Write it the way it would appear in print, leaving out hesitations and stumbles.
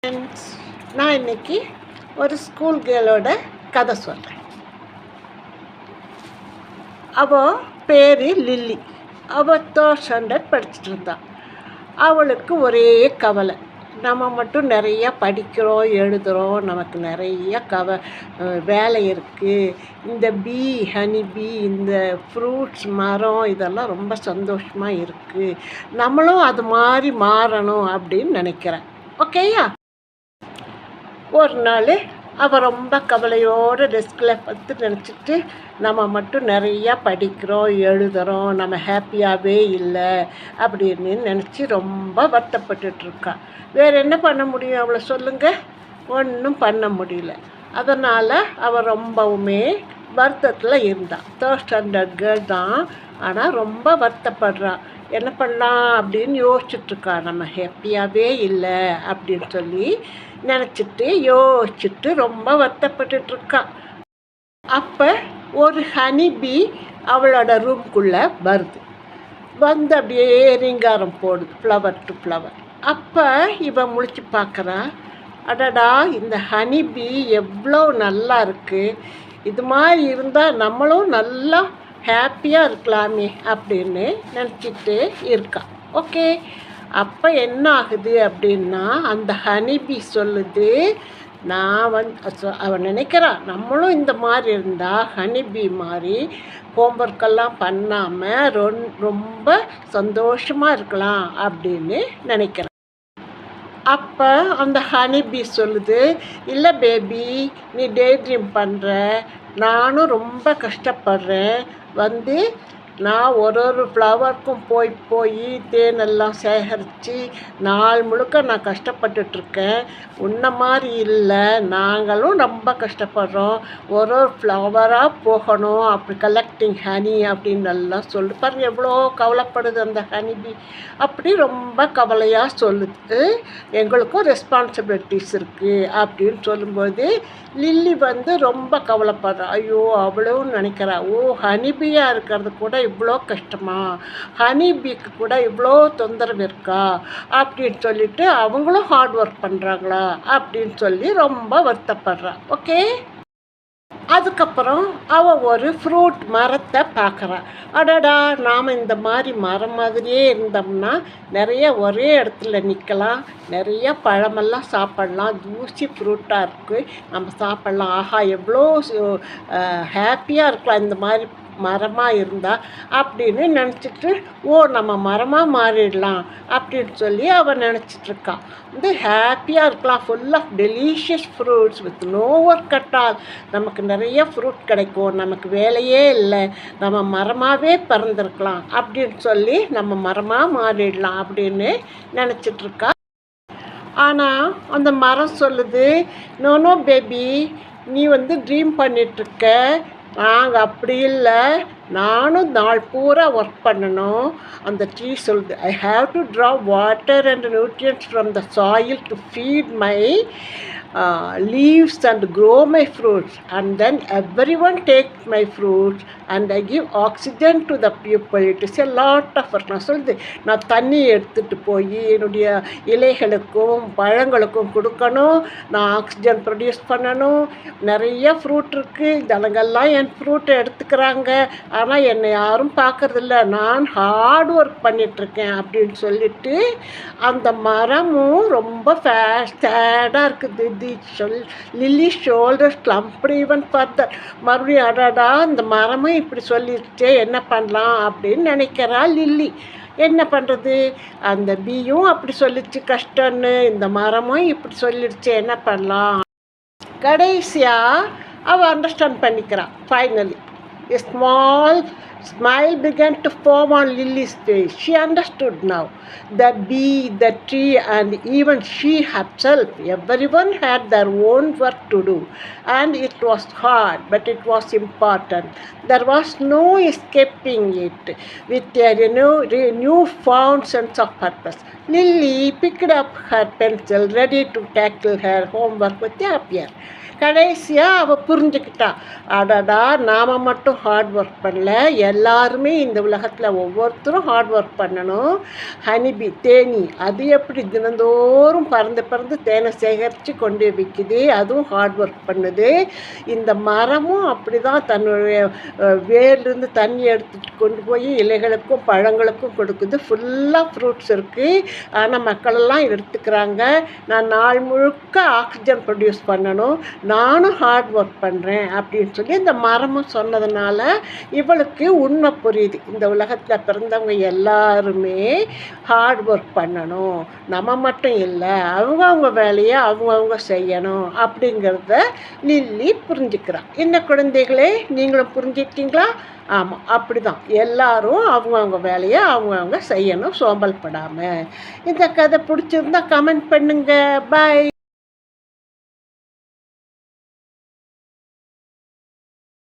Friends, நான் இன்னைக்கு ஒரு ஸ்கூல் கேர்ளோட கதை சொல்கிறேன். அவள் பேர் லில்லி. அவள் 3rd ஸ்டாண்டர்ட் படிச்சுட்டு இருந்தாள். அவளுக்கு ஒரே கவலை, நம்ம மட்டும் நிறையா படிக்கிறோம், எழுதுகிறோம், நமக்கு நிறைய வேலை இருக்குது. இந்த ஹனி பீ, இந்த ஃப்ரூட்ஸ் மரம் இதெல்லாம் ரொம்ப சந்தோஷமாக இருக்குது. நம்மளும் அது மாதிரி மாறணும் அப்படின்னு நினைக்கிறேன். ஓகேயா? ஒரு நாள் அவள் ரொம்ப கவலையோடு டெஸ்கில் பார்த்து நினச்சிட்டு, நம்ம மட்டும் நிறையா படிக்கிறோம், எழுதுகிறோம், நம்ம ஹாப்பியாகவே இல்லை அப்படின்னு நினச்சி ரொம்ப வருத்தப்பட்டுட்ருக்கா. வேறு என்ன பண்ண முடியும் அவளை சொல்லுங்கள்? ஒன்றும் பண்ண முடியல. அதனால் அவள் ரொம்பவுமே வருத்தத்தில் இருந்தாள். 3rd ஸ்டாண்டர்ட் கேர்ள் தான், ஆனால் ரொம்ப வருத்தப்படுறான். என்ன பண்ணலாம் அப்படின்னு யோசிச்சுட்ருக்கா. நம்ம ஹாப்பியாகவே இல்லை அப்படின்னு சொல்லி நினச்சிட்டு யோசிச்சுட்டு ரொம்ப வருத்தப்பட்டுட்ருக்கா. அப்போ ஒரு ஹனி பீ அவளோட ரூம்குள்ளே வருது. வந்து அப்படியே ரீங்காரம் போடுது, ஃப்ளவர் டு ஃப்ளவர். அப்போ இவன் முழிச்சு பார்க்குறா. அடடா, இந்த ஹனி பீ எவ்வளோ நல்லா இருக்குது, இது மாதிரி இருந்தால் நம்மளும் நல்லா ஹாப்பியாக இருக்கலாமே அப்படின்னு நினச்சிட்டு இருக்கா. ஓகே, அப்போ என்ன ஆகுது அப்படின்னா, அந்த ஹனிபி சொல்லுது, அவன் நினைக்கிறான் நம்மளும் இந்த மாதிரி இருந்தால் ஹனிபி மாதிரி ஹோம்ஒர்க்கெல்லாம் பண்ணாமல் ரொம்ப சந்தோஷமாக இருக்கலாம் அப்படின்னு நினைக்கிறான். அப்போ அந்த ஹனிபி சொல்லுது, இல்லை பேபி, நீ டே ட்ரீம் பண்ணுற, நானும் ரொம்ப கஷ்டப்படுறேன். நான் ஒரு ஃப்ளவருக்கும் போய் தேனெல்லாம் சேகரித்து நாள் முழுக்க நான் கஷ்டப்பட்டுட்ருக்கேன். உன்ன மாதிரி இல்லை, நாங்களும் ரொம்ப கஷ்டப்படுறோம். ஒரு ஃப்ளவராக போகணும், அப்படி கலெக்டிங் ஹனி அப்படின்னு எல்லாம் சொல்லு. பாருங்கள் எவ்வளோ கவலைப்படுது அந்த ஹனிபி. அப்படி ரொம்ப கவலையாக சொல்லுது. எங்களுக்கும் ரெஸ்பான்சிபிலிட்டிஸ் இருக்குது அப்படின்னு சொல்லும்போது லில்லி ரொம்ப கவலைப்படுறா. ஐயோ, அவ்வளோன்னு நினைக்கிறா. ஓ, ஹனிபியாக இருக்கிறது கூட இவ்வளோ கஷ்டமா, ஹனிபிக்கு கூட இவ்வளோ தொந்தரவு இருக்கா அப்படின்னு சொல்லிட்டு அவங்களும் ஹார்ட் ஒர்க் பண்ணுறாங்களா அப்படின்னு சொல்லி ரொம்ப வருத்தப்படுறா. ஓகே, அதுக்கப்புறம் அவள் ஒரு ஃப்ரூட் மரத்தை பார்க்குறான். அடடா, நாம் இந்த மாதிரி மரம் மாதிரியே இருந்தோம்னா நிறைய ஒரே இடத்துல நிற்கலாம், நிறைய பழமெல்லாம் சாப்பிட்லாம், ஜூஸி ஃப்ரூட்டாக இருக்குது, நம்ம சாப்பிட்லாம். ஆஹா, எவ்வளோ ஹாப்பியாக இருக்கலாம் இந்த மாதிரி மரமாக இருந்தால் அப்படின்னு நினச்சிட்டு, ஓ, நம்ம மரமாக மாறிடலாம் அப்படின்னு சொல்லி அவன் நினச்சிட்ருக்கான். ஹாப்பியாக இருக்கலாம், full of delicious fruits with no work at all. நமக்கு நிறைய ஃப்ரூட் கிடைக்கும், நமக்கு வேலையே இல்லை, நம்ம மரமாகவே பிறந்திருக்கலாம் அப்படின்னு சொல்லி நம்ம மரமாக மாறிடலாம் அப்படின்னு நினச்சிட்ருக்கா. ஆனால் அந்த மரம் சொல்லுது, நோ பேபி, நீ ட்ரீம் பண்ணிகிட்ருக்க, நாங்கள் அப்படி இல்லை, நானும் நாள் பூரா ஒர்க் பண்ணணும். அந்த ட்ரீ சொல்லுது, I have to draw water and nutrients from the soil to feet my leaves and grow my fruits, and then everyone takes my fruits and I give oxygen to the people. It is a lot of work. நான் சொல்லுது, நான் தண்ணி எடுத்துகிட்டு போய் என்னுடைய இலைகளுக்கும் பழங்களுக்கும் கொடுக்கணும், நான் oxygen produce பண்ணணும், நிறைய ஃப்ரூட் இருக்குது, ஜனங்கள்லாம் என் ஃப்ரூட்டை எடுத்துக்கிறாங்க, ஆனால் என்னை யாரும் பார்க்குறதில்ல, நான் ஹார்ட் ஒர்க் பண்ணிகிட்ருக்கேன் அப்படின்னு சொல்லிட்டு அந்த மரமும் ரொம்ப சேடாக இருக்குது. லில்லி ஷோல்டர்ஸ் கிளம்பி ஈவன் ஃபர்தர். மறுபடியும் அடாடா, இந்த மரமும் இப்படி சொல்லிடுச்சே, என்ன பண்ணலாம் அப்படின்னு நினைக்கிறா லில்லி. என்ன பண்ணுறது, அந்த பீயும் அப்படி சொல்லிடுச்சு கஷ்டம்னு, இந்த மரமும் இப்படி சொல்லிடுச்சு, என்ன பண்ணலாம். கடைசியாக அவள் அண்டர்ஸ்டாண்ட் பண்ணிக்கிறான். Finally a small smile began to form on Lily's face. She understood now. The bee, the tree, and even she herself, everyone had their own work to do. And it was hard, but it was important. There was no escaping it. With a newfound sense of purpose, Lily picked up her pencil, ready to tackle her homework with a happier. கடைசியாக அவள் புரிஞ்சுக்கிட்டா. அடடா, நாம் மட்டும் மட்டும் hard work பண்ணல, எல்லாருமே இந்த உலகத்தில் ஒவ்வொருத்தரும் ஹார்ட் ஒர்க் பண்ணணும். ஹனிபி தேனி அது எப்படி தினந்தோறும் பறந்து பறந்து தேனை சேகரித்து கொண்டு விற்கிது, அதுவும் ஹார்ட் ஒர்க் பண்ணுது. இந்த மரமும் அப்படி தான் தன்னுடைய வேர்லேருந்து தண்ணி எடுத்துட்டு கொண்டு போய் இலைகளுக்கும் பழங்களுக்கும் கொடுக்குது. ஃபுல்லாக ஃப்ரூட்ஸ் இருக்குது, ஆனால் மக்களெல்லாம் எடுத்துக்கிறாங்க. நான் நாள் முழுக்க ஆக்சிஜன் ப்ரொடியூஸ் பண்ணணும், நானும் ஹார்ட் ஒர்க் பண்ணுறேன் அப்படின்னு சொல்லி இந்த மரமும் சொன்னதுனால இவளுக்கு உண்மை புரியுது. இந்த உலகத்தில் பிறந்தவங்க எல்லாருமே ஹார்ட் ஒர்க் பண்ணணும், நம்ம மட்டும் இல்லை, அவங்கவுங்க வேலையை அவங்கவுங்க செய்யணும் அப்படிங்கிறத லில்லி புரிஞ்சுக்கிறான். என்ன குழந்தைகளே, நீங்களும் புரிஞ்சுக்கிட்டீங்களா? ஆமாம், அப்படி தான் எல்லாரும் அவங்கவுங்க வேலையை அவங்கவுங்க செய்யணும், சோம்பல் படாமல். இந்த கதை பிடிச்சிருந்தா கமெண்ட் பண்ணுங்கள். பாய்.